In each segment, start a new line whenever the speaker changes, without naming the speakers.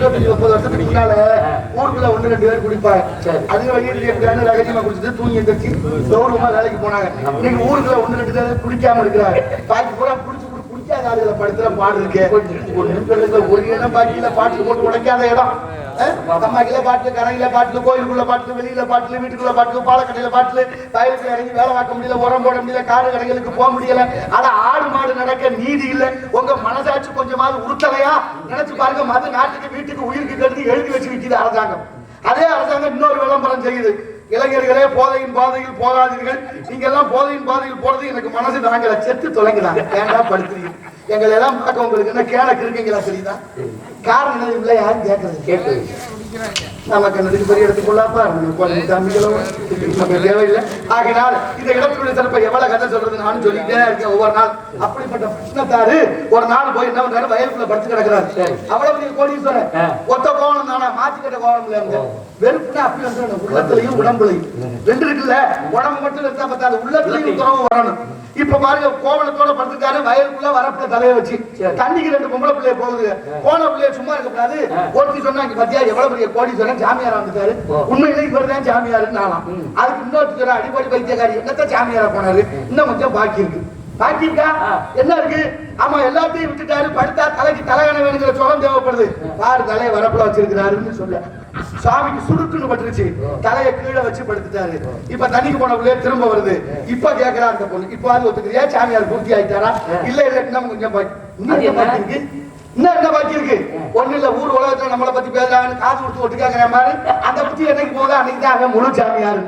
25-30 வருஷத்துக்கு முன்னால ஊருக்குள்ள 1-2 பேர் குடிப்பாங்க. அதுக்கு வெளியே ரகசியமா குடிச்சிட்டு தூங்கி எந்திரிச்சு கௌரவமா வேலைக்கு போனாங்க. இன்னைக்கு ஊருக்குள்ள 1-2 பேர் குடிக்காம இருக்கிறாங்க. பாக்கி பூரா குடிக்காத ஆளுகளை படுத்துற பாடு இருக்கு. ஒரு இடம் பாக்கியில பாட்டு போட்டு உடைக்காத இடம். அம்மாக்கில பாட்டுல, கரையில பாட்டுல, கோயிலுக்குள்ள பாட்டுல, வெளியில பாட்டுல, வீட்டுக்குள்ள பாட்டுல, பாலக்கடையில பாட்டுல, வயலுக்கு இறங்கி வேலை பார்க்க முடியல, உரம் போட முடியல, காடு கடைகளுக்கு போக முடியல. ஆனா ஆடு மாடு நடக்க நீதி இல்ல. உங்க மனசாட்சி கொஞ்சமாவது உறுத்தலையா? நினைச்சு பாருங்க. மது நாட்டுக்கு வீட்டுக்கு உயிருக்கு கருதி எழுதி வச்சு விற்கிது அரசாங்கம். அதே அரசாங்கம் இன்னொரு விளம்பரம் செய்யுது. இளைஞர்களே, போதையின் பாதையில் போகாதீர்கள். நீங்க எல்லாம் போதையின் பாதையில் போறது எனக்கு மனசு நாங்கள செத்து தொலைங்கிறாங்க. ஏன்டா படுத்துறீங்க? எங்களை எல்லாம் பார்க்க உங்களுக்கு என்ன கேனக்கு இருக்கீங்களா? சரிதா? காரணம் இல்லை, யாரும் கேட்கறது நமக்கு என்னதுக்கு பெரிய இடத்துக்குள்ளாப்பா தேவையில்லை. ஆகினால் இந்த இடத்துடைய சிறப்பை எவ்வளவு கதை சொல்றது நானும் சொல்லிட்டே இருக்கேன் ஒவ்வொரு நாள். அப்படிப்பட்ட பிரச்சனத்தாரு ஒரு நாள் போய் என்ன பண்றாரு, வயலுக்குள்ள படுத்து கிடக்குறாரு. அவ்வளவு பெரிய கோடீஸ்வரன். ஒத்த கோவம் தானா, மாத்திக்கிட்ட கோவம் இல்ல. வெறுப்புனா அப்படி வந்து உள்ளத்திலையும் உடம்புலையும் ரெண்டு இருக்குல்ல. உடம்பு மட்டும் இருந்தா பார்த்தாது, உள்ளத்திலையும் துறவு வரணும். இப்ப பாருங்க, கோவலத்தோட படுத்துக்காரு வயலுக்குள்ள வரப்புல தலையை வச்சு. தண்ணிக்கு 2 பொம்பளை பிள்ளைய போகுது. போன பிள்ளைய சும்மா இருக்கக்கூடாது. ஒருத்தி சொன்னாங்க, பத்தியா எவ்வளவு பெரிய கோடீஸ்வரன் ஜாமியாரா வந்துட்டாரு. உண்மையிலே இவர்தான் ஜாமியாருன்னு நாளாம். அதுக்கு இன்னொரு அடிப்படை வைத்தியக்காரி என்னத்த ஜாமியாரா போனாரு. இன்னும் கொஞ்சம் பாக்கி இருக்கு. பாக்கி இருக்கா? என்ன இருக்கு? ஆமா, எல்லாத்தையும் விட்டுட்டாரு. படுத்தா தலைக்கு தலைகண வேணுங்கிற சுகம் தேவைப்படுது. பாரு, தலையை வரப்புல வச்சிருக்கிறாருன்னு சொல்ல சாமிக்கு சுருக்குன்னு பட்டுருச்சு. தலையை கீழே வச்சு படுத்துட்டாரு. இப்ப தண்ணிக்கு போன பிள்ளைய திரும்ப வருது. இப்ப கேட்கிறா அந்த பொண்ணு, இப்ப அது ஒத்துக்கிறியா? சாமியார் பூர்த்தி ஆயிட்டாரா? இல்ல இல்ல, இன்னும் கொஞ்சம் பாக்கி இருக்கு. இன்னும் என்ன பாக்கி இருக்கு? ஒண்ணு இல்ல, ஊர் உலகத்துல நம்மளை பத்தி பேசுறாங்கன்னு காசு கொடுத்து ஒட்டுக்காங்கிற மாதிரி அந்த புத்தி என்னைக்கு போதா அன்னைக்கு தான் முழு சாமியாரு.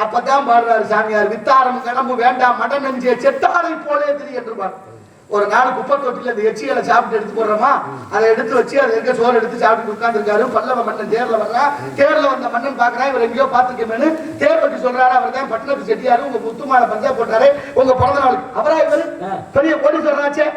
அப்பதான் பாடுறாரு சாமியார், வித்தாரம் கிளம்பு வேண்டாம் மட நெஞ்சிய செத்தாரை போலே தெரியுப்பார். ஒரு நாள் குப்பை தொட்டில இந்த எச்சிகளை சாப்பிட்டு எடுத்து போடுறோமா, அதை எடுத்து வச்சு அதை இருக்க சோறு எடுத்து சாப்பிட்டு உட்கார்ந்துருக்காரு. பல்லவ மன்னன் தேர்ல வர்றா. தேர்ல வந்த மன்னன் பாக்குறா, இவர் எங்கேயோ பாத்துக்கமேனு தேர் பற்றி சொல்றாரு. அவர் தான் பட்டணத்து செட்டியாரு. உங்க முத்துமால பஞ்சா போட்டாரு உங்க பிறந்த நாள். அவரா இவரு பெரிய கோடீஸ்வரனாச்சே.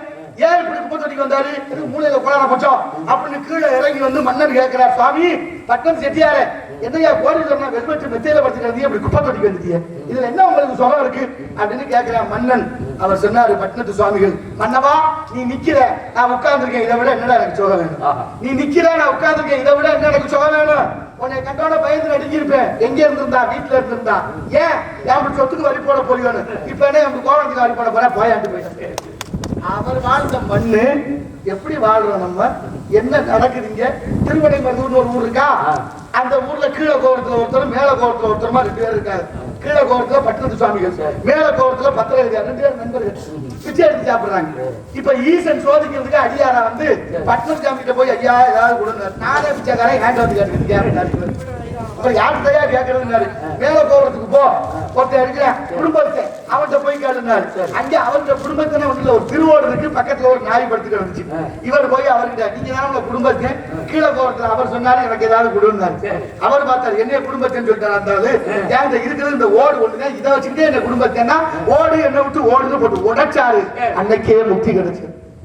ஏன் இப்படி குப்பை தொட்டிக்கு வந்தாரு? மூளையில கொளான பச்சோம் அப்படின்னு கீழே இறங்கி வந்து மன்னன் கேட்கிறார், சுவாமி பட்டணம் செட்டியாரு, என்னையா கோடீஸ்வரனா வெல்வெட்டு மெத்தையில படுத்துக்கிறது, இப்படி குப்பை தொட்டிக்கு வந்துட்டிய, இதுல என்ன உங்களுக்கு சுகம் இருக்கு அப்படின்னு கேட்கிறார் மன்னன். அவர் சொன்னாரு, பட்டணத்து சுவாமிகள், மன்னவா நீ நிக்கிற, நான் உட்கார்ந்துருக்கேன், இதை விட என்னடா எனக்கு சுகம் வேணும்? நீ நிக்கிற, நான் உட்கார்ந்துருக்கேன், இதை விட என்ன எனக்கு சுகம் வேணும்? உன்னை கண்டோட பயந்து நடுங்கிருப்பேன். எங்க இருந்திருந்தா? வீட்டுல இருந்திருந்தா. ஏன் என் சொத்துக்கு வரி போட போறியோன்னு. இப்ப என்ன என் கோவத்துக்கு வரி போட போற? போயாண்டு போயிட்டேன். அவர் வாழ்ந்த மண்ணு எப்படி வாழ்றோம் நம்ம? என்ன நடக்குதுங்க? திருவடைமருதூர்னு ஒரு ஊர் இருக்கா. அந்த ஊர்ல கீழே கோபுரத்துல ஒருத்தர், மேல கோபுரத்துல ஒருத்தருமா 2 பேர் இருக்காரு. கீழே கோபுரத்துல பட்டணத்து சுவாமிகள், மேல கோபுரத்துல பத்திரகாரி, 2 பேர் நண்பர்கள் பிச்சை எடுத்து சாப்பிடுறாங்க. இப்ப ஈசன் சோதிக்கிறதுக்கு அடியாரா வந்து பட்டணத்து சாமி கிட்ட போய், ஐயா ஏதாவது கொடுங்க, நானே பிச்சைக்காரன் ஹேண்ட் வந்து கேட்கறது. அப்புறம் யாருக்கு தயா கேட்கறதுனாரு. மேல கோபுரத்துக்கு போ, ஒருத்தர் இருக்கிறேன் குடும்பத்தை, அவன்கிட்ட போய் கேளுனாரு. அங்க அவருடைய குடும்பத்தின ஒன்றுல ஒரு திருவோடு இருக்கு, பக்கத்துல ஒரு நாய் படுத்துட்டு இருந்துச்சு. இவர் போய் அவர்கிட்ட, நீங்க தான் உங்க குடும்பத்தை கீழே கோபுரத்துல, அவர் சொன்னாரு எனக்கு ஏதாவது கொடுன்னாரு. அவர் பார்த்தாரு, என்ன குடும்பத்தைன்னு சொல்லிட்டாரு. இருந்தாலும் ஏன் இருக்கிறது இந்த ஓடு ஒண்ணுதான், இதை வச்சுக்கிட்டே என்ன குடும்பத்தைன்னா ஓடு என்ன விட்டு ஓடுன்னு போட்டு உடைச்சாரு. அன்னைக்கே முக்தி கிடைச்சு.